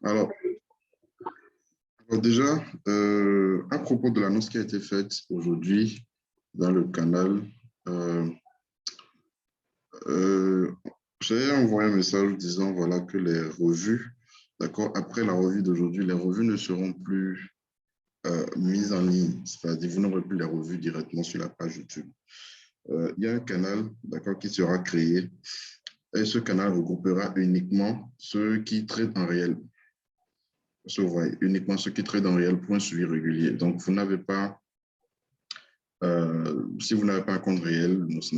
Alors, déjà, à propos de l'annonce qui a été faite aujourd'hui dans le canal, euh, euh, j'ai envoyé un message disant voilà, que les revues, d'accord, après la revue d'aujourd'hui, les revues ne seront plus mises en ligne. C'est-à-dire, vous n'aurez plus les revues directement sur la page YouTube. Il y a un canal, d'accord, qui sera créé et ce canal regroupera uniquement ceux qui traitent en réel. Uniquement ceux qui traitent en réel pour un suivi régulier. Donc, vous n'avez pas, si vous n'avez pas un compte réel, ce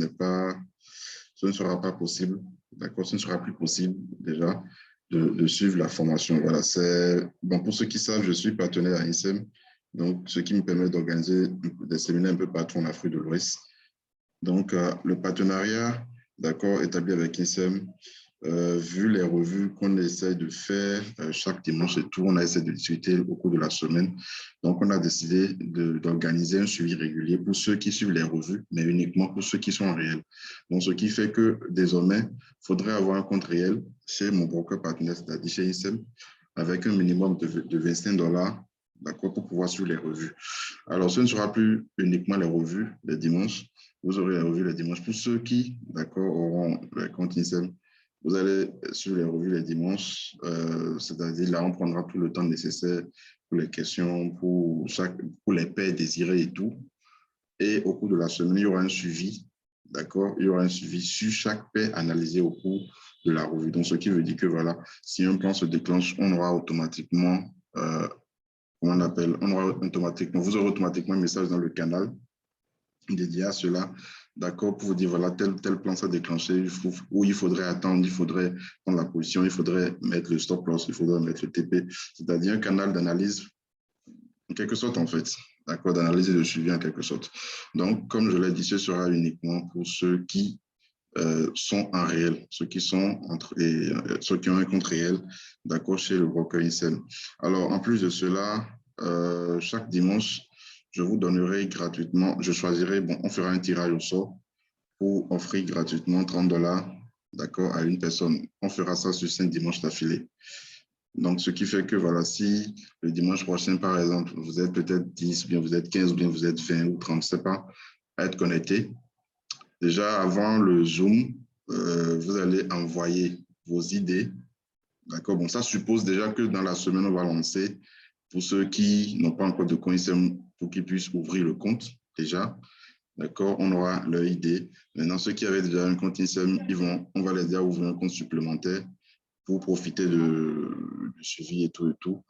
ne sera pas possible, d'accord, ce ne sera plus possible déjà de suivre la formation. Voilà, c'est, bon, pour ceux qui savent, je suis partenaire à INSEM, donc ce qui me permet d'organiser des séminaires un peu partout en Afrique de l'Ouest. Donc, le partenariat, d'accord, établi avec INSEM, vu les revues qu'on essaie de faire chaque dimanche et tout, on a essayé de discuter au cours de la semaine. Donc, on a décidé d'organiser un suivi régulier pour ceux qui suivent les revues, mais uniquement pour ceux qui sont en réel. Donc, ce qui fait que désormais, il faudrait avoir un compte réel chez mon broker partenaire, c'est-à-dire chez INSEM, avec un minimum de $25, d'accord, pour pouvoir suivre les revues. Alors, ce ne sera plus uniquement les revues les dimanches. Vous aurez les revues les dimanches. Pour ceux qui, d'accord, auront le compte INSEM, vous allez suivre les revues les dimanches, c'est-à-dire là, on prendra tout le temps nécessaire pour les questions, pour les paix désirées et tout. Et au cours de la semaine, il y aura un suivi, d'accord? Il y aura un suivi sur chaque paix analysée au cours de la revue. Donc, ce qui veut dire que, voilà, si un plan se déclenche, on aura automatiquement, comment on appelle, vous aurez automatiquement un message dans le canal dédié à cela, d'accord, pour vous dire, voilà, tel plan s'est déclenché, où il faudrait attendre, il faudrait prendre la position, il faudrait mettre le stop loss, il faudrait mettre le TP, c'est-à-dire un canal d'analyse, en quelque sorte, en fait, d'accord, d'analyse et de suivi, en quelque sorte. Donc, comme je l'ai dit, ce sera uniquement pour ceux qui sont en réel, ceux qui ceux qui ont un compte réel, d'accord, chez le broker INSEM. Alors, en plus de cela, chaque dimanche, je vous donnerai gratuitement, je choisirai, bon, on fera un tirage au sort pour offrir gratuitement $30, d'accord, à une personne. On fera ça sur 5 dimanches d'affilée. Donc, ce qui fait que, voilà, si le dimanche prochain, par exemple, vous êtes peut-être 10, ou bien vous êtes 15, ou bien vous êtes 20 ou 30, je ne sais pas, à être connecté, déjà, avant le Zoom, vous allez envoyer vos idées. D'accord? Bon, ça suppose déjà que dans la semaine, on va lancer pour ceux qui n'ont pas encore de compte INSEM pour qu'ils puissent ouvrir le compte déjà. D'accord? On aura leur idée. Maintenant, ceux qui avaient déjà un compte INSEM, on va les aider à ouvrir un compte supplémentaire pour profiter du suivi et tout et tout.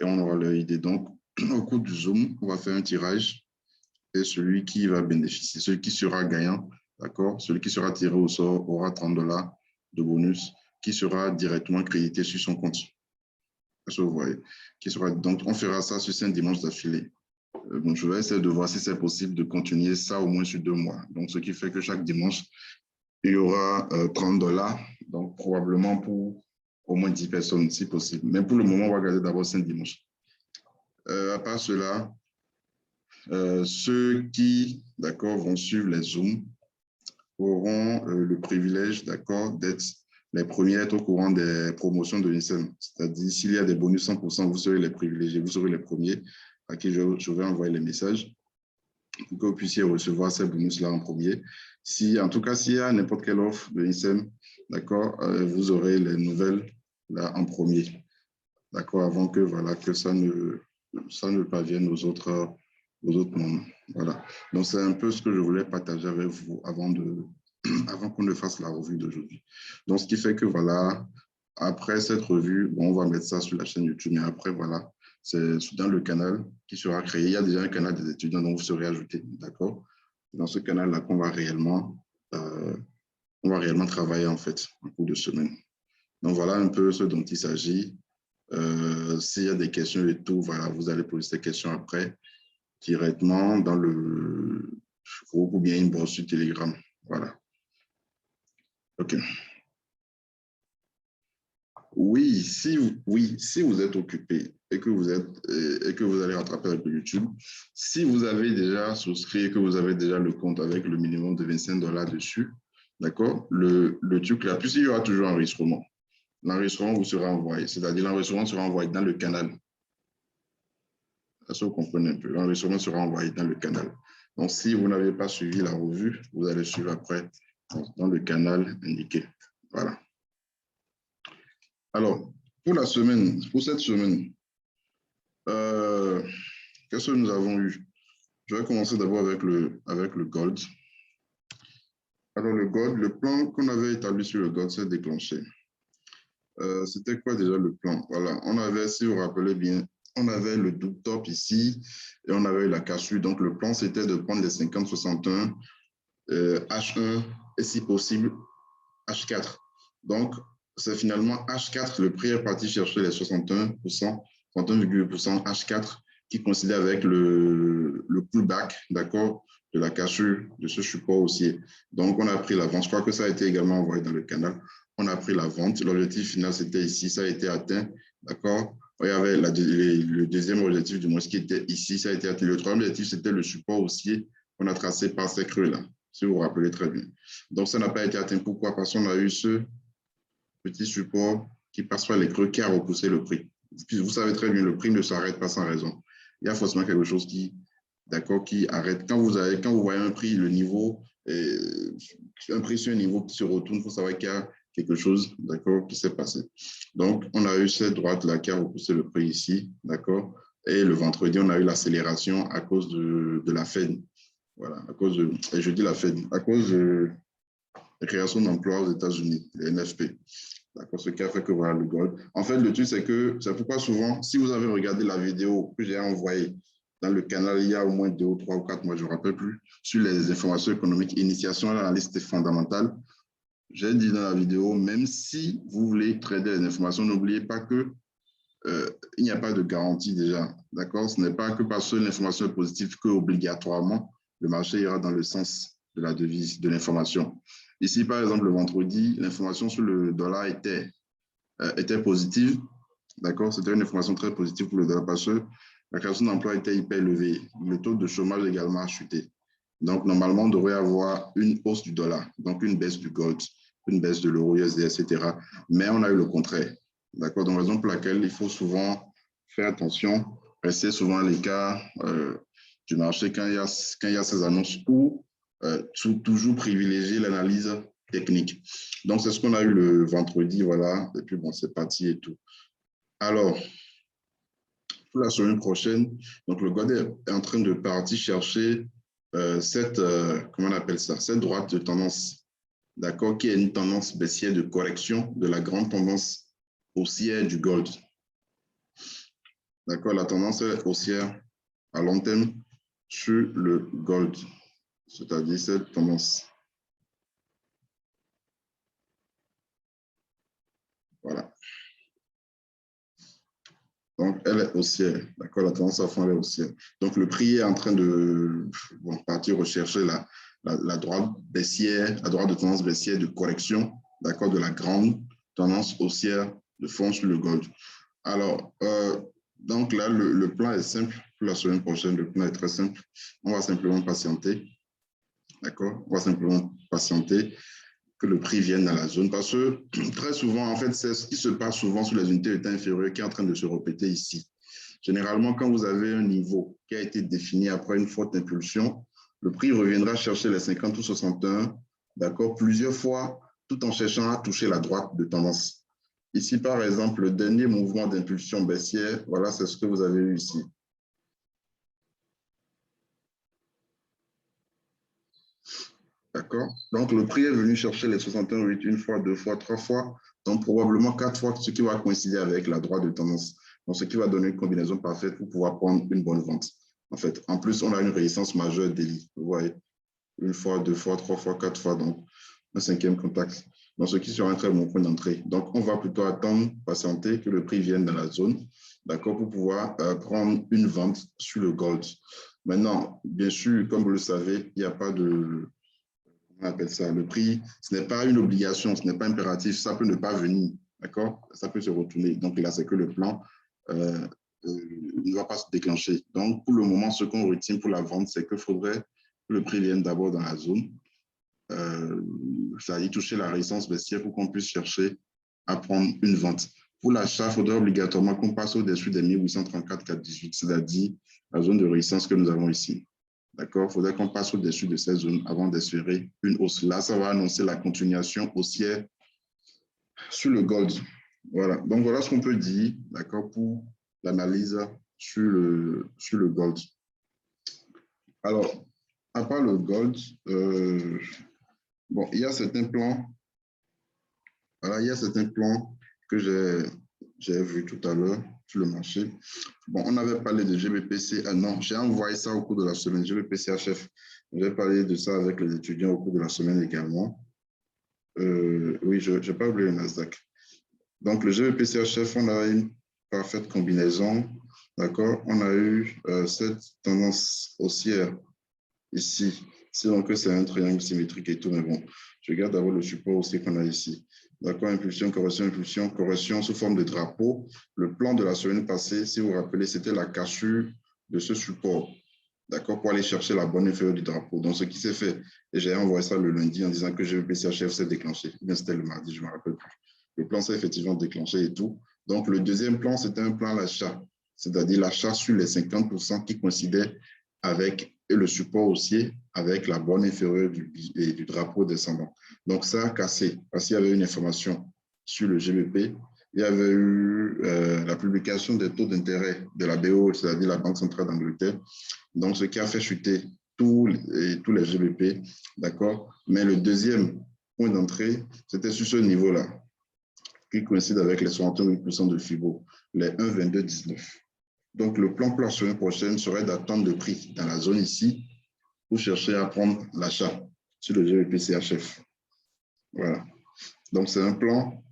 Et on aura leur idée. Donc, au cours du Zoom, on va faire un tirage et celui qui va bénéficier, celui qui sera gagnant, d'accord, celui qui sera tiré au sort aura $30 de bonus qui sera directement crédité sur son compte. Vous voyez, donc, on fera ça sur 5 dimanches d'affilée. Donc, je vais essayer de voir si c'est possible de continuer ça au moins sur 2 mois. Donc, ce qui fait que chaque dimanche, il y aura $30, donc probablement pour au moins 10 personnes, si possible. Mais pour le moment, on va garder d'abord 5 dimanches. À part cela, ceux qui, d'accord, vont suivre les Zooms auront le privilège, d'accord, d'être les premiers à être au courant des promotions de l'INSEM. C'est-à-dire, s'il y a des bonus 100%, vous serez les privilégiés, vous serez les premiers à qui je vais envoyer les messages pour que vous puissiez recevoir ces bonus-là en premier. En tout cas, s'il y a n'importe quelle offre de l'INSEM, d'accord, vous aurez les nouvelles là en premier, d'accord, avant que, voilà, que ça ne parvienne aux autres membres. Voilà. Donc, c'est un peu ce que je voulais partager avec vous avant qu'on ne fasse la revue d'aujourd'hui. Donc, ce qui fait que, voilà, après cette revue, bon, on va mettre ça sur la chaîne YouTube, mais après, voilà, c'est dans le canal qui sera créé. Il y a déjà un canal des étudiants dont vous serez ajouté, d'accord? Dans ce canal-là qu'on va on va réellement travailler, en fait, en cours de semaine. Donc, voilà un peu ce dont il s'agit. S'il y a des questions et tout, voilà, vous allez poser ces questions après directement dans le groupe ou bien une brosse sur Telegram. Voilà. OK. Oui, si vous êtes occupé et que vous allez rattraper avec le YouTube, si vous avez déjà souscrit et que vous avez déjà le compte avec le minimum de $25 dessus, d'accord, le truc là, puis il y aura toujours un enregistrement. l'enregistrement vous sera envoyé. C'est-à-dire l'enregistrement sera envoyé dans le canal. Est-ce que vous comprenez un peu? L'enregistrement sera envoyé dans le canal. Donc, si vous n'avez pas suivi la revue, vous allez suivre après dans le canal indiqué. Voilà. Alors, pour cette semaine, qu'est-ce que nous avons eu? Je vais commencer d'abord avec le gold. Alors, le gold, le plan qu'on avait établi sur le gold s'est déclenché. C'était quoi déjà le plan? Voilà, on avait, si vous vous rappelez bien, on avait le double top ici et on avait eu la cassure. Donc, le plan, c'était de prendre les 50-61, H1 et si possible, H4. Donc, c'est finalement H4, le prix est parti chercher les 61%, 61,8% H4 qui coïncidait avec le pullback, d'accord, de la cassure de ce support haussier. Donc, on a pris la vente. Je crois que ça a été également envoyé dans le canal. On a pris la vente. L'objectif final, c'était ici. Ça a été atteint, d'accord. Il y avait le deuxième objectif du mois qui était ici. Ça a été atteint. Le troisième objectif, c'était le support haussier qu'on a tracé par ces creux-là, si vous vous rappelez très bien. Donc, ça n'a pas été atteint. Pourquoi? Parce qu'on a eu ce petit support qui passe par les creux qui a repoussé le prix. Puis vous savez très bien, le prix ne s'arrête pas sans raison. Il y a forcément quelque chose qui arrête. Quand vous voyez un prix, le niveau, un prix sur un niveau qui se retourne, il faut savoir qu'il y a quelque chose, d'accord, qui s'est passé. Donc, on a eu cette droite-là qui a repoussé le prix ici, d'accord. Et le vendredi, on a eu l'accélération à cause de la Fed. Voilà, et je dis la Fed, à cause de la création d'emplois aux États-Unis, les NFP. D'accord, ce qui a fait que voilà le gold. En fait, le truc, c'est pourquoi souvent, si vous avez regardé la vidéo que j'ai envoyée dans le canal il y a au moins 2 ou 3 ou 4 mois, je ne me rappelle plus, sur les informations économiques, initiation à l'analyse fondamentale, j'ai dit dans la vidéo, même si vous voulez trader les informations, n'oubliez pas que il n'y a pas de garantie déjà. D'accord? Ce n'est pas que parce que l'information est positive qu'obligatoirement, le marché ira dans le sens de la devise, de l'information. Ici, par exemple, le vendredi, l'information sur le dollar était positive. D'accord? C'était une information très positive pour le dollar parce que la création d'emplois était hyper élevée. Le taux de chômage également a chuté. Donc, normalement, on devrait avoir une hausse du dollar, donc une baisse du gold, une baisse de l'euro USD, etc. Mais on a eu le contraire. D'accord? Donc, raison pour laquelle il faut souvent faire attention, rester souvent à l'écart du marché quand il y a ces annonces ou toujours privilégier l'analyse technique. Donc, c'est ce qu'on a eu le vendredi, voilà. Et puis, bon, c'est parti et tout. Alors, pour la semaine prochaine, donc le gold est en train de partir chercher comment on appelle ça, cette droite de tendance, d'accord, qui est une tendance baissière de correction de la grande tendance haussière du gold. D'accord, la tendance est haussière à long terme sur le gold, c'est-à-dire cette tendance. Voilà. Donc, elle est haussière. D'accord, la tendance à fond, elle est haussière. Donc, le prix est en train de partir rechercher la droite baissière, la droite de tendance baissière de correction, d'accord, de la grande tendance haussière de fond sur le gold. Alors, donc là, le plan est simple pour la semaine prochaine. Le plan est très simple. On va simplement patienter. D'accord? On va simplement patienter que le prix vienne dans la zone. Parce que très souvent, en fait, c'est ce qui se passe souvent sur les unités de temps inférieures qui est en train de se répéter ici. Généralement, quand vous avez un niveau qui a été défini après une forte impulsion, le prix reviendra chercher les 50 ou 61, d'accord, plusieurs fois, tout en cherchant à toucher la droite de tendance. Ici, par exemple, le dernier mouvement d'impulsion baissière, voilà, c'est ce que vous avez eu ici. D'accord? Donc, le prix est venu chercher les 61,8 une fois, 2 fois, 3 fois, donc probablement 4 fois, ce qui va coïncider avec la droite de tendance. Donc, ce qui va donner une combinaison parfaite pour pouvoir prendre une bonne vente. En fait, en plus, on a une résistance majeure daily. Vous voyez, une fois, 2 fois, 3 fois, 4 fois, donc un cinquième contact. Donc, ce qui sera un très bon point d'entrée. Donc, on va plutôt attendre, patienter que le prix vienne dans la zone, d'accord, pour pouvoir prendre une vente sur le gold. Maintenant, bien sûr, comme vous le savez, il n'y a pas de... On appelle ça le prix, ce n'est pas une obligation, ce n'est pas impératif, ça peut ne pas venir, d'accord? Ça peut se retourner. Donc là, c'est que le plan ne va pas se déclencher. Donc, pour le moment, ce qu'on retient pour la vente, c'est qu'il faudrait que le prix vienne d'abord dans la zone, c'est-à-dire toucher la résistance baissière pour qu'on puisse chercher à prendre une vente. Pour l'achat, il faudrait obligatoirement qu'on passe au-dessus des 1834,418, c'est-à-dire la zone de résistance que nous avons ici. D'accord? Il faudrait qu'on passe au-dessus de ces zones avant d'espérer une hausse. Là, ça va annoncer la continuation haussière sur le gold. Voilà. Donc, voilà ce qu'on peut dire, d'accord, pour l'analyse sur le gold. Alors, à part le gold, bon, il y a certains plans. Voilà, il y a certains plans que j'ai vus tout à l'heure sur le marché. Bon, on avait parlé de GBPC. Ah non, j'ai envoyé ça au cours de la semaine. GBPCHF. J'ai parlé de ça avec les étudiants au cours de la semaine également. Oui, je n'ai pas oublié le Nasdaq. Donc, le GBPCHF, on a une parfaite combinaison. D'accord? On a eu cette tendance haussière ici. C'est donc c'est un triangle symétrique et tout, mais bon, je regarde d'abord le support aussi qu'on a ici. D'accord, impulsion, correction sous forme de drapeau. Le plan de la semaine passée, si vous vous rappelez, c'était la cassure de ce support. D'accord, pour aller chercher la bonne inférieure du drapeau. Donc, ce qui s'est fait, et j'ai envoyé ça le lundi en disant que GBPCHF s'est déclenché. Bien, c'était le mardi, je ne me rappelle plus. Le plan s'est effectivement déclenché et tout. Donc, le deuxième plan, c'était un plan à l'achat, c'est-à-dire l'achat sur les 50% qui coïncidaient avec le support haussier avec la borne inférieure du drapeau descendant. Donc, ça a cassé parce qu'il y avait une information sur le GBP. Il y avait eu la publication des taux d'intérêt de la BO, c'est-à-dire la Banque centrale d'Angleterre. Donc, ce qui a fait chuter tous les GBP, d'accord? Mais le deuxième point d'entrée, c'était sur ce niveau-là, qui coïncide avec les 68% de FIBO, les 1,2219. Donc, le plan pour la semaine prochaine serait d'attendre le prix dans la zone ici pour chercher à prendre l'achat sur le GBP-CHF. Voilà. Donc, c'est un plan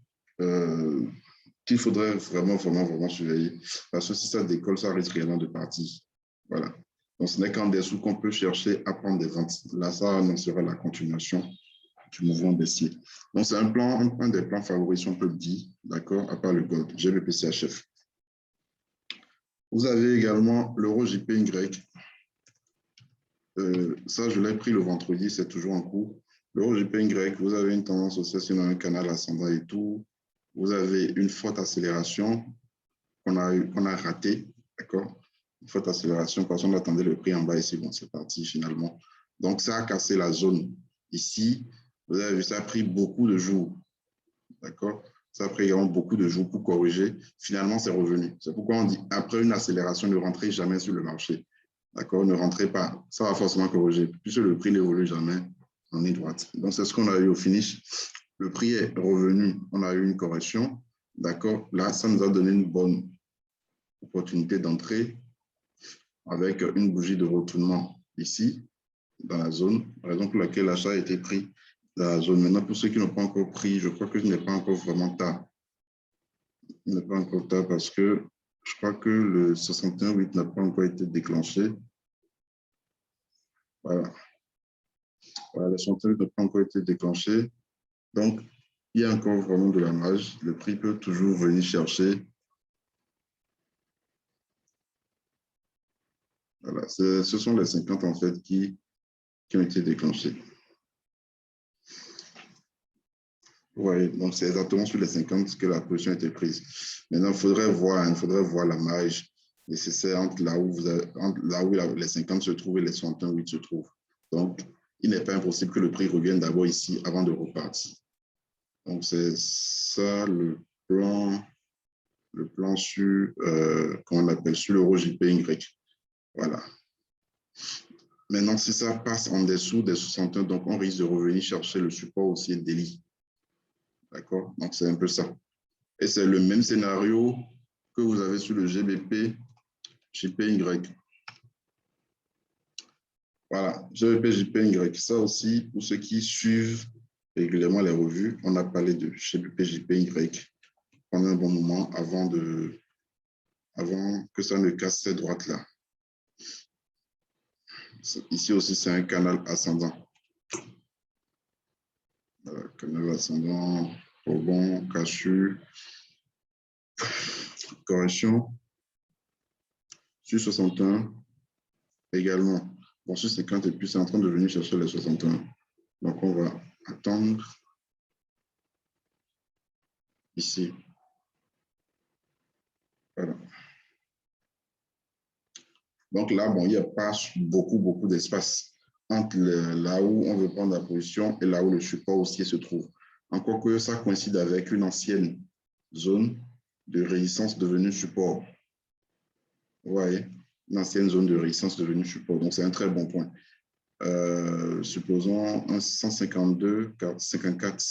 qu'il faudrait vraiment surveiller. Parce que si ça décolle, ça risque réellement de partir. Voilà. Donc, ce n'est qu'en dessous qu'on peut chercher à prendre des ventes. Là, ça annoncera la continuation du mouvement baissier. Donc, c'est un plan, un des plans favoris, si on peut le dire, d'accord, à part le gold, GBP-CHF. Vous avez également l'euro JPY. Ça, je l'ai pris le vendredi, c'est toujours en cours. L'euro JPY, vous avez une tendance aussi sur un canal ascendant et tout. Vous avez une forte accélération qu'on a ratée, d'accord? Une forte accélération parce qu'on attendait le prix en bas ici. Bon, c'est parti finalement. Donc, ça a cassé la zone ici. Vous avez vu, ça a pris beaucoup de jours, d'accord? Ça a pris également beaucoup de jours pour corriger. Finalement, c'est revenu. C'est pourquoi on dit, après une accélération, ne rentrez jamais sur le marché. D'accord? Ne rentrez pas. Ça va forcément corriger, puisque le prix n'évolue jamais en ligne droite. Donc, c'est ce qu'on a eu au finish. Le prix est revenu. On a eu une correction. D'accord? Là, ça nous a donné une bonne opportunité d'entrée avec une bougie de retournement ici, dans la zone, raison pour laquelle l'achat a été pris dans la zone. Maintenant, pour ceux qui n'ont pas encore pris, je crois que ce n'est pas encore vraiment tard. Il n'est pas encore tard parce que je crois que le 61,8 n'a pas encore été déclenché. Voilà. Voilà, le 61,8 n'a pas encore été déclenché. Donc, il y a encore vraiment de la marge. Le prix peut toujours venir chercher. Voilà, ce sont les 50 en fait qui ont été déclenchés. Oui, donc c'est exactement sur les 50 que la position a été prise. Maintenant, il faudrait voir la marge nécessaire entre là où les 50 se trouvent et les 61,8 se trouvent. Donc, il n'est pas impossible que le prix revienne d'abord ici avant de repartir. Donc, c'est ça le plan sur, comment on appelle, sur l'euro JPY. Voilà. Maintenant, si ça passe en dessous des 61, donc on risque de revenir chercher le support aussi daily. D'accord? Donc, c'est un peu ça. Et c'est le même scénario que vous avez sur le GBP, JPY. Voilà, GBP, JPY. Ça aussi, pour ceux qui suivent régulièrement les revues, on a parlé de GBP, JPY pendant un bon moment avant que ça ne casse cette droite-là. Ici aussi, c'est un canal ascendant. Voilà, canal ascendant, rebond, cassure, correction. Sur 61, également. Bon, sur 50, et puis c'est en train de venir chercher les 61. Donc, on va attendre. ici. Voilà. Donc là, bon, il n'y a pas beaucoup d'espace entre là où on veut prendre la position et là où le support haussier se trouve. Encore que ça coïncide avec une ancienne zone de résistance devenue support. Vous voyez, une ancienne zone de résistance devenue support. Donc, c'est un très bon point. Supposons un 152, 54.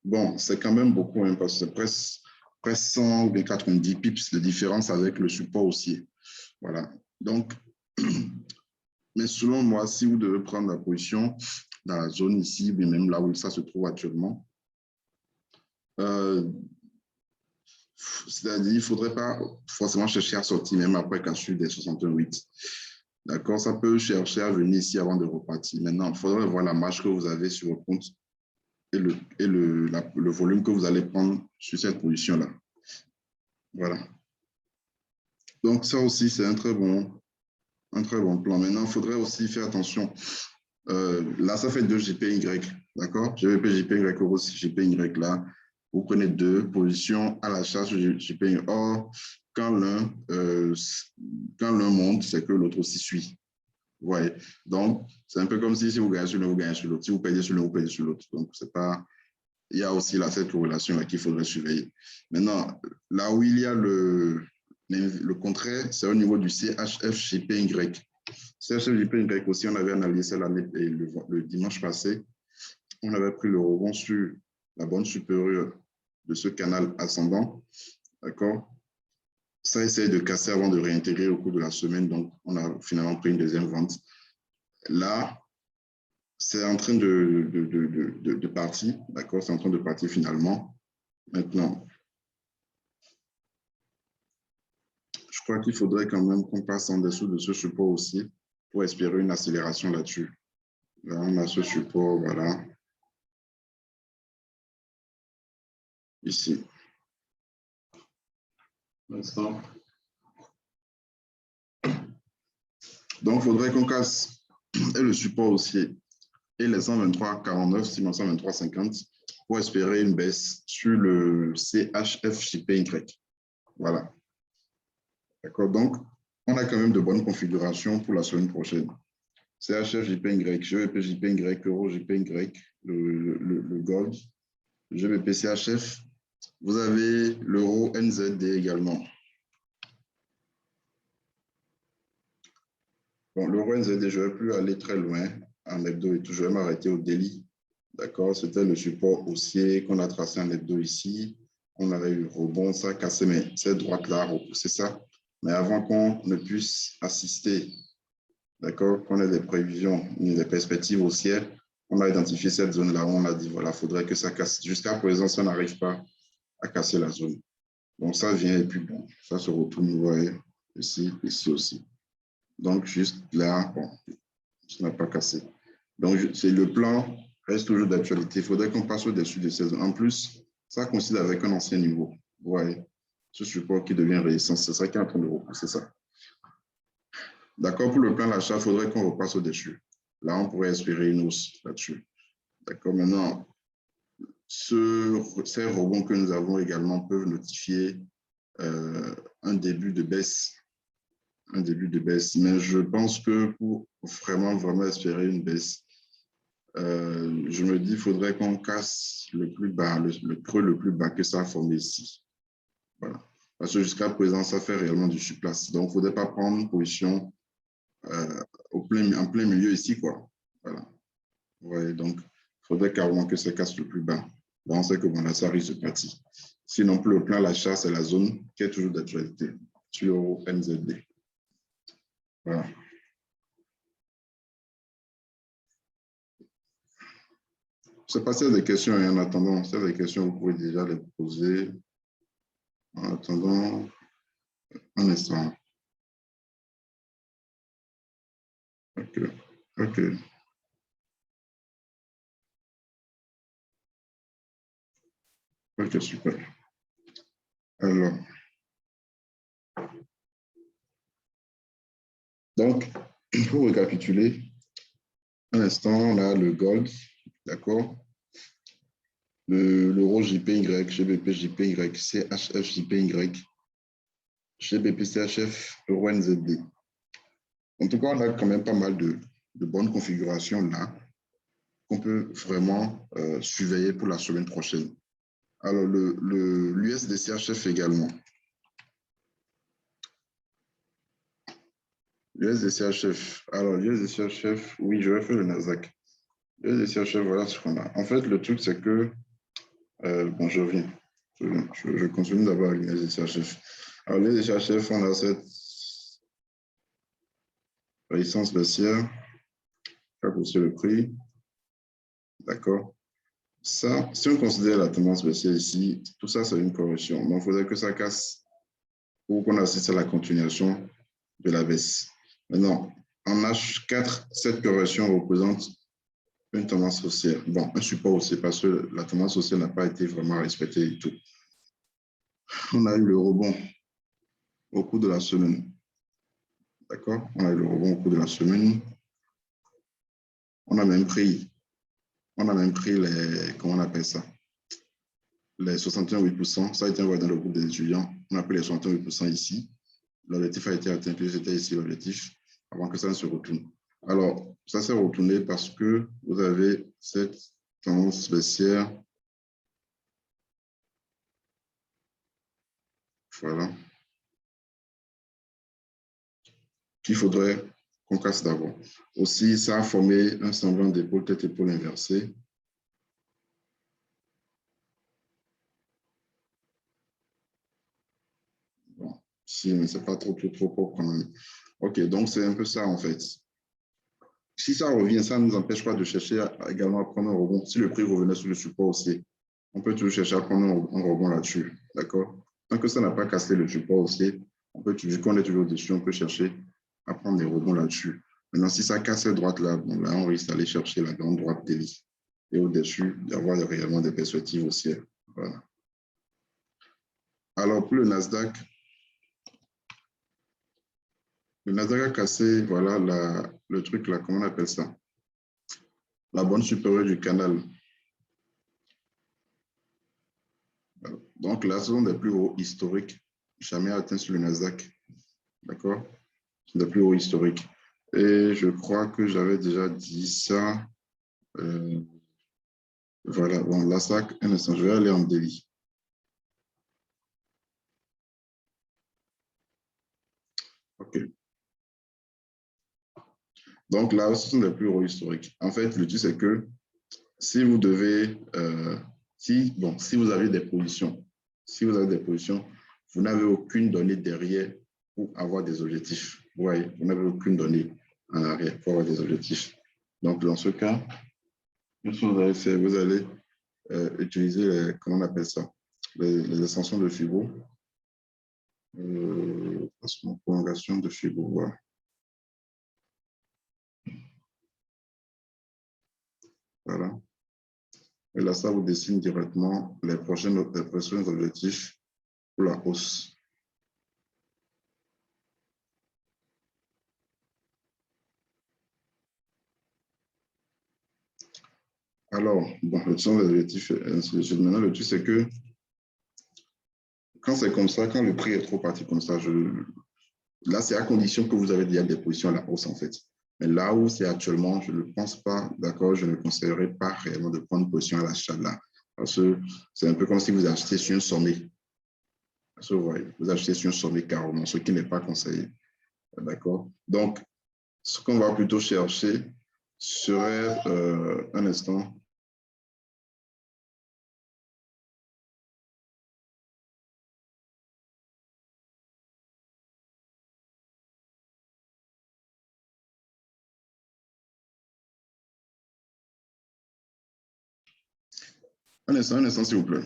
Bon, c'est quand même beaucoup, hein, parce que c'est presque 100 ou 90 pips de différence avec le support haussier. Voilà. Donc, mais selon moi, si vous devez prendre la position dans la zone ici, mais même là où ça se trouve actuellement, c'est-à-dire qu'il ne faudrait pas forcément chercher à sortir même après cassure des 68. D'accord? Ça peut chercher à venir ici avant de repartir. Maintenant, il faudrait voir la marge que vous avez sur votre compte et le volume que vous allez prendre sur cette position-là. Voilà. Donc, ça aussi, c'est un très bon plan. Maintenant, il faudrait aussi faire attention. Là, ça fait 2 JPY, d'accord? GBP, JPY, euro, JPY là. Vous prenez 2 positions à l'achat sur JPY. Or, quand l'un monte, c'est que l'autre aussi suit. Vous voyez? Donc, c'est un peu comme si vous gagnez sur l'un, vous gagnez sur l'autre. Si vous payez sur l'un, vous payez sur l'autre. Donc, c'est pas... Il y a aussi là, cette corrélation qu'il faudrait surveiller. Maintenant, là où il y a le contraire, c'est au niveau du CHF-JPY. CHF-JPY aussi, on avait analysé ça le dimanche passé. On avait pris le rebond sur la bande supérieure de ce canal ascendant. D'accord? Ça essaye de casser avant de réintégrer au cours de la semaine. Donc, on a finalement pris une deuxième vente. Là, c'est en train de partir. D'accord? C'est en train de partir finalement. Maintenant, je crois qu'il faudrait quand même qu'on passe en dessous de ce support aussi pour espérer une accélération là-dessus. Là, on a ce support, voilà. Ici. Donc, il faudrait qu'on casse et le support haussier et les 123,49, 123,50 pour espérer une baisse sur le CHF-JPY. Voilà. D'accord. Donc, on a quand même de bonnes configurations pour la semaine prochaine. CHF-JPY, GBP-JPY, Euro-JPY, le Gold, GBP-CHF. Vous avez l'euro NZD également. Bon, l'euro NZD, je ne vais plus aller très loin en hebdo et tout. Je vais m'arrêter au daily. D'accord, c'était le support haussier qu'on a tracé en hebdo ici. On avait eu rebond, ça a cassé, mais cette droite-là a repoussé ça. Mais avant qu'on ne puisse assister, d'accord, qu'on ait des prévisions, des perspectives haussières, on a identifié cette zone-là où on a dit, voilà, il faudrait que ça casse. Jusqu'à présent, ça n'arrive pas à casser la zone. Donc, ça vient et puis bon, ça se retourne, vous voyez, ici aussi. Donc, juste là, bon, ça n'a pas cassé. Donc, c'est le plan reste toujours d'actualité. Il faudrait qu'on passe au-dessus de ces zones. En plus, ça coïncide avec un ancien niveau. Vous voyez, ce support qui devient résistant, c'est ça qui est en train de repousser ça. D'accord, pour le plan d'achat, il faudrait qu'on repasse au-dessus. Là, on pourrait espérer une hausse là-dessus. D'accord, maintenant, ces rebonds que nous avons également peuvent notifier un début de baisse. Mais je pense que pour vraiment espérer une baisse, je me dis qu'il faudrait qu'on casse le plus bas, le creux le plus bas que ça a formé ici. Voilà. Parce que jusqu'à présent, ça fait réellement du surplace. Donc, il ne faudrait pas prendre une position en plein milieu ici, quoi. Voilà. Ouais, donc, il faudrait carrément que ça casse le plus bas. Là, on sait que bon, là, ça risque de partir. Sinon, pour le plan l'achat, c'est la zone qui est toujours d'actualité sur NZD. Voilà. Je ne sais pas s'il y a des questions en attendant. S'il y a des questions, vous pouvez déjà les poser. En attendant, un instant. OK. OK. OK, super. Alors, donc, pour récapituler, un instant, on a le gold, d'accord? l'euro JPY, GBP JPY, CHF JPY, GBP CHF, euro NZD. En tout cas, on a quand même pas mal de bonnes configurations là qu'on peut vraiment surveiller pour la semaine prochaine. Alors, l'USD CHF également. L'USD CHF. Alors, l'USD CHF, oui, je vais faire le Nasdaq. L'USD CHF, voilà ce qu'on a. En fait, le truc, c'est que, bon, je reviens. Je continue d'abord avec l'USD CHF. Alors, l'USD CHF, on a cette résistance baissière, qui a poussé le prix. D'accord. Ça, si on considère la tendance baissière ici, tout ça, c'est une correction. Donc, il faudrait que ça casse pour qu'on assiste à la continuation de la baisse. Maintenant, en H4, cette correction représente une tendance haussière. Bon, un support haussier parce que la tendance haussière n'a pas été vraiment respectée du tout. On a eu le rebond au cours de la semaine. D'accord? On a eu le rebond au cours de la semaine. On a même pris les, comment on appelle ça? Les 61,8%. Ça a été envoyé dans le groupe des étudiants. On a pris les 61,8% ici. L'objectif a été atteint, puis c'était ici l'objectif, avant que ça ne se retourne. Alors, ça s'est retourné parce que vous avez cette tendance baissière. Voilà. Qu'il faudrait qu'on casse d'abord. Aussi, ça a formé un semblant d'épaule, tête-épaule inversée. Bon, si, mais c'est pas trop propre quand même. OK, donc c'est un peu ça en fait. Si ça revient, ça ne nous empêche pas de chercher également à prendre un rebond. Si le prix revenait sur le support aussi, on peut toujours chercher à prendre un rebond là-dessus. D'accord? Tant que ça n'a pas cassé le support aussi, on peut toujours, qu'on est toujours dessus, on peut chercher à prendre des rebonds là-dessus. Maintenant, si ça casse cette droite-là, bon, là, on risque d'aller chercher la grande droite délit. Et au-dessus, d'avoir réellement des perspectives haussières. Voilà. Alors, pour le Nasdaq a cassé, voilà, le truc là, comment on appelle ça? La bande supérieure du canal. Donc là, ce sont des plus hauts historiques jamais atteints sur le Nasdaq. D'accord? Ce sont des plus hauts historiques. Et je crois que j'avais déjà dit ça. Voilà, bon, là, ça, un instant, je vais aller en délit. OK. Donc là, ce sont des plus hauts historiques. En fait, le truc, c'est que si vous devez, si vous avez des positions, vous n'avez aucune donnée derrière pour avoir des objectifs. Vous voyez, vous n'avez aucune donnée en arrière pour avoir des objectifs. Donc, dans ce cas, ce que vous allez faire, vous allez utiliser, comment on appelle ça, les extensions de Fibo, prolongation de Fibo, voilà. Voilà. Et là, ça vous dessine directement les prochains objectifs pour la hausse. Alors, bon, le sont des objectifs, ainsi de suite. Maintenant, le truc, c'est que quand c'est comme ça, quand le prix est trop parti comme ça, là, c'est à condition que vous avez déjà des positions à la hausse, en fait. Mais là où c'est actuellement, je ne pense pas, d'accord, je ne conseillerais pas réellement de prendre position à l'achat là. Parce que c'est un peu comme si vous achetez sur un sommet. Vous achetez sur un sommet carrément, ce qui n'est pas conseillé. D'accord? Donc, ce qu'on va plutôt chercher serait un instant. Un instant, s'il vous plaît.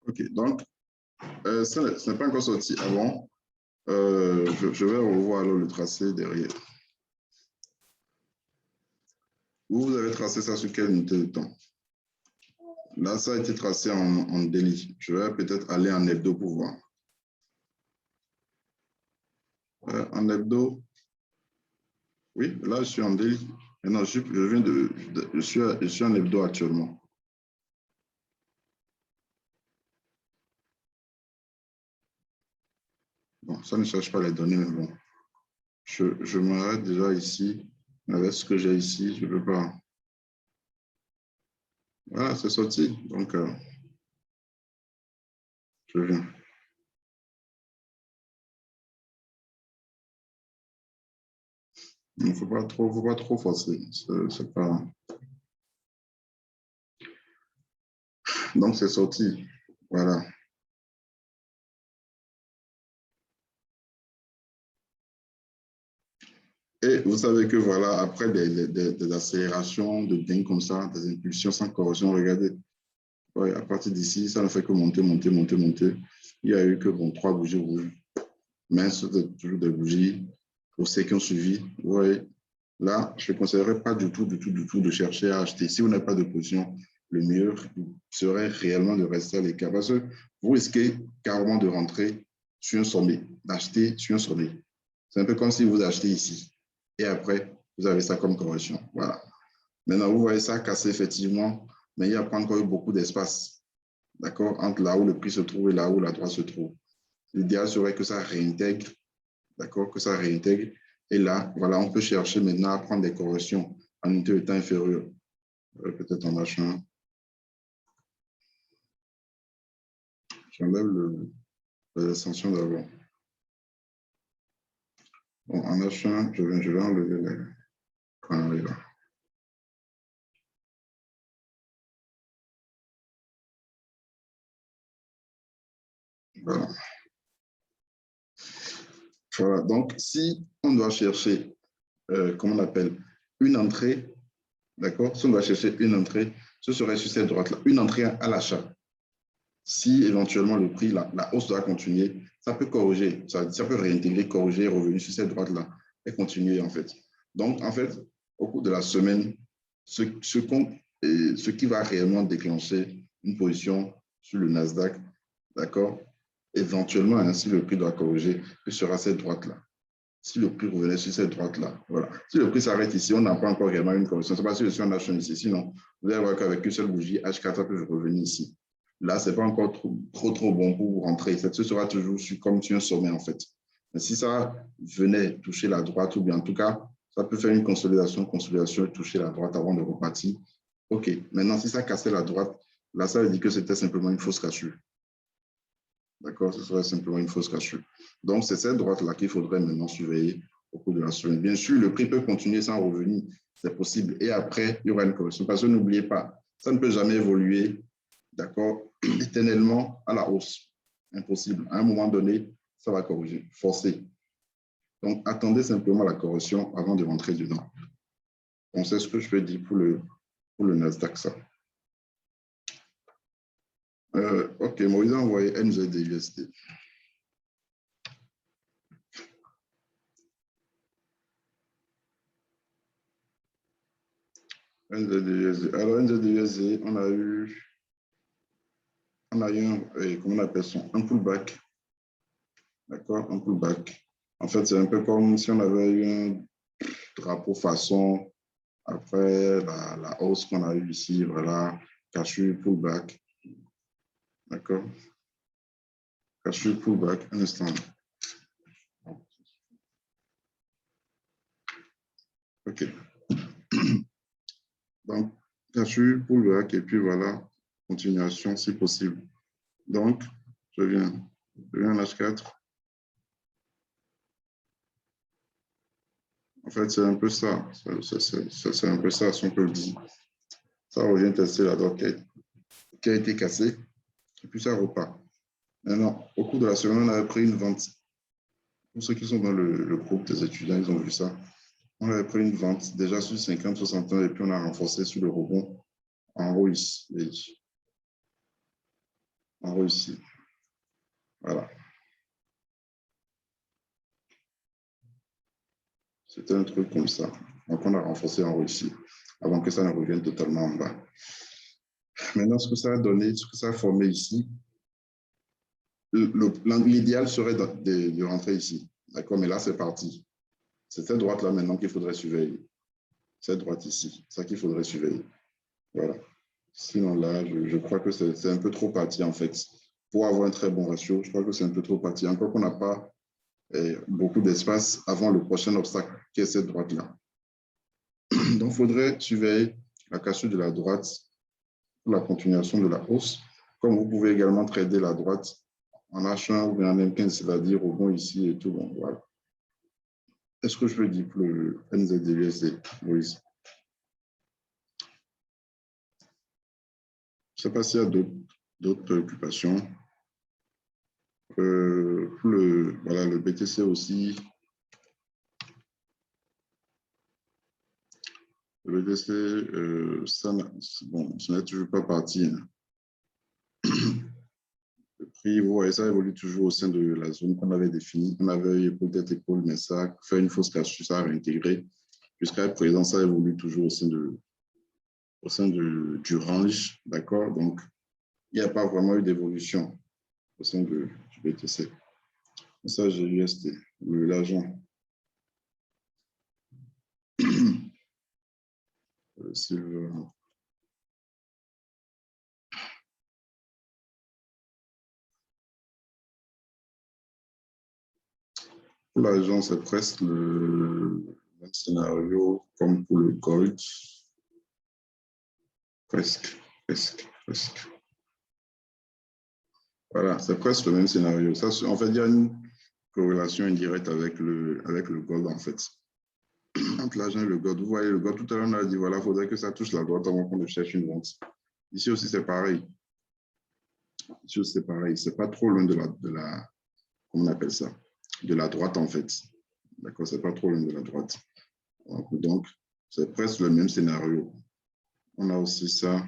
OK, donc, ça n'est pas encore sorti avant. Je vais revoir alors le tracé derrière. Vous avez tracé ça sur quelle unité de temps? Là, ça a été tracé en daily. Je vais peut-être aller en hebdo pour voir. En hebdo, oui, là, je suis en daily. Maintenant, je suis en hebdo actuellement. Bon, ça ne cherche pas les données, mais bon. Je m'arrête déjà ici. Avec ce que j'ai ici, je ne peux pas. Voilà, c'est sorti. Donc, je viens. Il ne faut pas trop forcer. C'est pas... Donc, c'est sorti. Voilà. Et vous savez que voilà, après des accélérations de dingue comme ça, des impulsions sans correction, regardez, ouais, à partir d'ici, ça ne fait que monter, monter, monter, monter. Il y a eu que bon, 3 bougies rouges, mais c'était toujours des bougies pour ceux qui ont suivi. Ouais. Là, je ne conseillerais pas du tout de chercher à acheter. Si vous n'avez pas de position, le meilleur serait réellement de rester à l'écart. Parce que vous risquez carrément de rentrer sur un sommet, d'acheter sur un sommet. C'est un peu comme si vous achetez ici. Et après, vous avez ça comme correction. Voilà. Maintenant, vous voyez ça casser effectivement, mais il n'y a pas encore eu beaucoup d'espace. D'accord? Entre là où le prix se trouve et là où la droite se trouve. L'idéal serait que ça réintègre. D'accord? Que ça réintègre. Et là, voilà, on peut chercher maintenant à prendre des corrections en unité de temps inférieure. Peut-être en machin. J'enlève l'extension d'avant. Bon, en machin, je vais enlever les conneries là. Voilà. Voilà. Donc, si on doit chercher, comment on appelle, une entrée, d'accord? Si on doit chercher une entrée, ce serait sur cette droite-là, une entrée à l'achat. Si éventuellement le prix, la hausse doit continuer, ça peut corriger, ça peut réintégrer, corriger, revenir sur cette droite-là et continuer en fait. Donc, en fait, au cours de la semaine, ce qui va réellement déclencher une position sur le Nasdaq, d'accord? Éventuellement, hein, si le prix doit corriger, ce sera cette droite-là. Si le prix revenait sur cette droite-là, voilà. Si le prix s'arrête ici, on n'a pas encore réellement une correction. Ce n'est pas si je suis en action ici. Sinon, vous allez voir qu'avec une seule bougie, H4, ça peut revenir ici. Là, ce n'est pas encore trop bon pour vous rentrer. Ce sera toujours comme sur un sommet, en fait. Mais si ça venait toucher la droite, ou bien en tout cas, ça peut faire une consolidation, et toucher la droite avant de repartir. OK. Maintenant, si ça cassait la droite, là, ça veut dire que c'était simplement une fausse cassure. D'accord? Ce serait simplement une fausse cassure. Donc, c'est cette droite-là qu'il faudrait maintenant surveiller au cours de la semaine. Bien sûr, le prix peut continuer sans revenir, c'est possible. Et après, il y aura une correction. Parce que n'oubliez pas, ça ne peut jamais évoluer, d'accord, éternellement à la hausse. Impossible. À un moment donné, ça va corriger, forcer. Donc, attendez simplement la correction avant de rentrer dedans. Donc, c'est ce que je peux dire pour le Nasdaq, ça. OK, Moïse a envoyé NZD-USD. NZD-USD. Alors, NZD-USD, on a eu comment on appelle ça, un pullback. D'accord, un pullback. En fait, c'est un peu comme si on avait eu un drapeau façon après la hausse qu'on a eue ici, voilà, cassure, pullback. D'accord, cassure, pullback, un instant. OK. Donc, cassure, pullback, et puis voilà, continuation si possible. Donc, je viens à H4. En fait, c'est un peu ça. C'est un peu ça, si on peut le dire. Ça revient tester la droite qui a été cassée, et puis ça repart. Maintenant, au cours de la semaine, on avait pris une vente. Pour ceux qui sont dans le groupe des étudiants, ils ont vu ça. On avait pris une vente déjà sur 50-60 ans, et puis on a renforcé sur le rebond en haut ici. En haut ici. Voilà. C'était un truc comme ça. Donc, on a renforcé en haut ici, avant que ça ne revienne totalement en bas. Maintenant, ce que ça a donné, ce que ça a formé ici, l'idéal serait de rentrer ici. D'accord, mais là, c'est parti. C'est cette droite-là maintenant qu'il faudrait surveiller. Cette droite ici, c'est ça qu'il faudrait surveiller. Voilà. Sinon, là, je crois que c'est un peu trop parti, en fait. Pour avoir un très bon ratio, je crois que c'est un peu trop parti. Encore qu'on n'a pas beaucoup d'espace avant le prochain obstacle, qui est cette droite-là. Donc, il faudrait surveiller la cassure de la droite pour la continuation de la hausse. Comme vous pouvez également trader la droite en H1 ou bien en M15, c'est-à-dire au bon ici et tout. Bon, voilà. Est-ce que je peux dire pour le NZDUSD, Moïse? Je ne sais pas s'il y a d'autres préoccupations. Pour le BTC aussi, le BTC, ce n'est toujours pas parti. Hein. Le prix, vous voyez, ça évolue toujours au sein de la zone qu'on avait définie. On avait eu peut-être épaule, mais ça fait une fausse cassure, ça a réintégré. Jusqu'à présent, ça évolue toujours au sein du range, d'accord? Donc, il n'y a pas vraiment eu d'évolution au sein du BTC. Ça, j'ai USD, l'argent. Silver. Pour l'argent, c'est presque le même scénario comme pour le gold. Presque. Voilà, c'est presque le même scénario. Ça, en fait, il y a une corrélation indirecte avec le gold, en fait. Entre l'argent et le gold. Vous voyez, le gold, tout à l'heure, on a dit, voilà, il faudrait que ça touche la droite avant qu'on cherche une vente. Ici aussi, c'est pareil. Ici aussi, c'est pareil. C'est pas trop loin de la, comment on appelle ça? De la droite, en fait. D'accord, c'est pas trop loin de la droite. Donc, c'est presque le même scénario. On a aussi ça.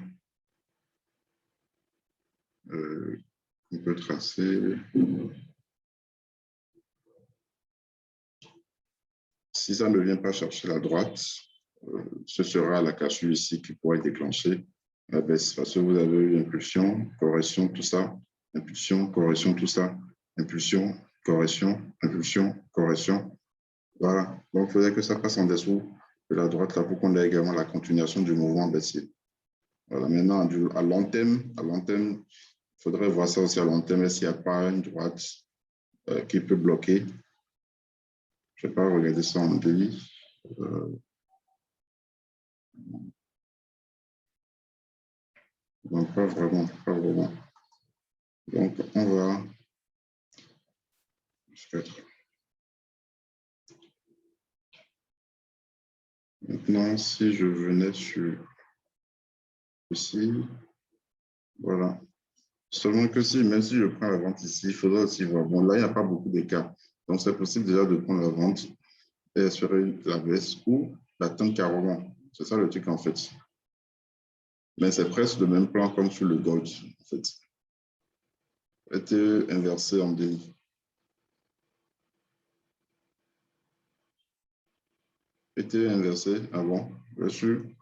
On peut tracer. Si ça ne vient pas chercher la droite, ce sera la cassure ici qui pourrait déclencher la baisse parce que vous avez eu impulsion, correction, tout ça, impulsion, correction, tout ça, impulsion, correction, impulsion, correction. Voilà. Donc, il faudrait que ça passe en dessous de la droite là pour qu'on ait également la continuation du mouvement baissier. Voilà. Maintenant, à long terme, il faudrait voir ça aussi à long terme. Est-ce qu'il n'y a pas une droite qui peut bloquer? Je ne vais pas regarder ça en daily. Donc, pas vraiment. Donc, on va maintenant, si je venais sur ici, voilà. Seulement que si, même si je prends la vente ici, il faudra aussi voir. Bon, là, il n'y a pas beaucoup d'écart. Donc, c'est possible déjà de prendre la vente et assurer la baisse ou l'atteindre carrément. C'est ça le truc, en fait. Mais c'est presque le même plan comme sur le gold, en fait. Était inversé en délit. Était inversé avant, reçu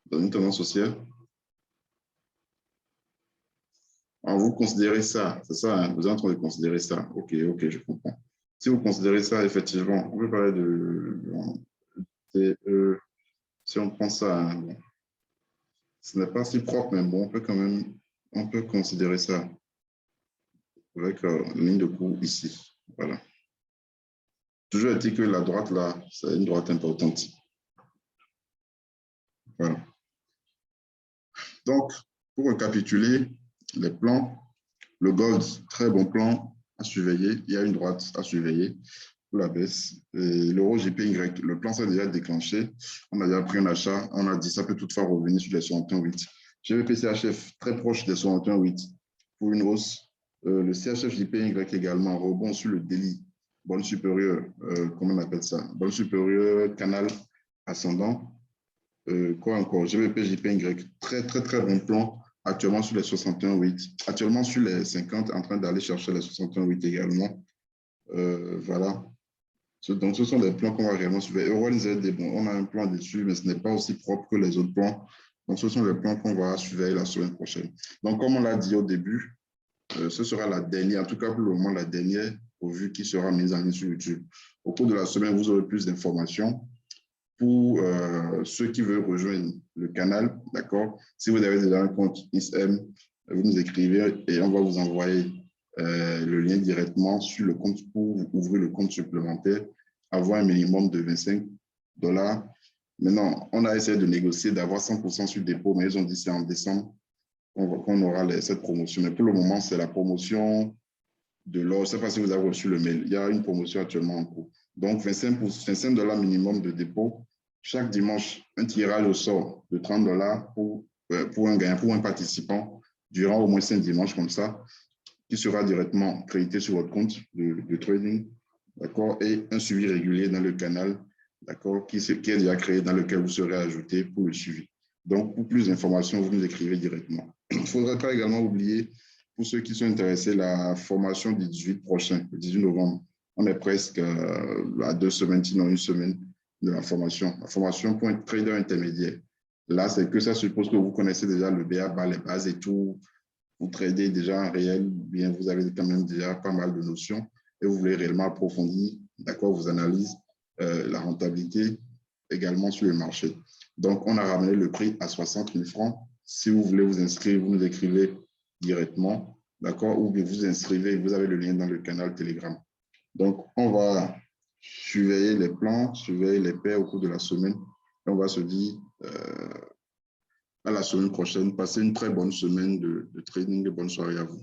dans une tendance haussière. Vous considérez ça, c'est ça, hein, vous êtes en train de considérer ça. Ok, je comprends. Si vous considérez ça, effectivement, on peut parler si on prend ça, hein, bon, ce n'est pas si propre, mais bon, on peut considérer ça avec une ligne de cours ici. Voilà. Toujours est-il que la droite là, c'est une droite importante. Voilà. Donc, pour récapituler les plans, le gold, très bon plan à surveiller. Il y a une droite à surveiller pour la baisse. L'euro GPY, le plan s'est déjà déclenché. On a déjà pris un achat. On a dit ça peut toutefois revenir sur les 61,8. GBP CHF très proche des 61,8 pour une hausse. Le CHF JPY également rebond sur le délit. Bonne supérieure, comment on appelle ça? Bonne supérieure, canal ascendant. Quoi encore? GBP JPY, très bon plan. Actuellement sur les 61,8. Actuellement sur les 50, en train d'aller chercher les 61,8 également. Voilà. Donc, ce sont des plans qu'on va réellement suivre. OneZ, bon, on a un plan dessus, mais ce n'est pas aussi propre que les autres plans. Donc, ce sont les plans qu'on va suivre la semaine prochaine. Donc, comme on l'a dit au début, ce sera la dernière, en tout cas pour le moment, la dernière revue qui sera mise en ligne sur YouTube. Au cours de la semaine, vous aurez plus d'informations. Pour ceux qui veulent rejoindre le canal, d'accord? Si vous avez déjà un compte ISM, vous nous écrivez et on va vous envoyer le lien directement sur le compte pour ouvrir le compte supplémentaire, avoir un minimum de $25. Maintenant, on a essayé de négocier d'avoir 100% sur dépôt, mais ils ont dit c'est en décembre qu'on aura cette promotion. Mais pour le moment, c'est la promotion de l'or. Je ne sais pas si vous avez reçu le mail. Il y a une promotion actuellement en cours. Donc, $25 minimum de dépôt. Chaque dimanche, un tirage au sort de $30 pour un gagnant, pour un participant, durant au moins 5 dimanches comme ça, qui sera directement crédité sur votre compte de trading, d'accord, et un suivi régulier dans le canal, d'accord, qui est déjà créé, dans lequel vous serez ajouté pour le suivi. Donc, pour plus d'informations, vous nous écrivez directement. Il ne faudrait pas également oublier, pour ceux qui sont intéressés, la formation du 18 prochain, le 18 novembre. On est presque à 2 semaines, sinon 1 semaine de la formation. La formation pour un trader intermédiaire. Là, c'est que ça suppose que vous connaissez déjà le BA, les bases et tout. Vous tradez déjà en réel, bien vous avez quand même déjà pas mal de notions et vous voulez réellement approfondir, d'accord, vos analyses, la rentabilité également sur le marché. Donc, on a ramené le prix à 60 000 francs. Si vous voulez vous inscrire, vous nous écrivez directement, d'accord, ou bien vous inscrivez, vous avez le lien dans le canal Telegram. Donc, on va surveiller les plans, surveiller les paires au cours de la semaine. Et on va se dire à la semaine prochaine. Passez une très bonne semaine de trading et bonne soirée à vous.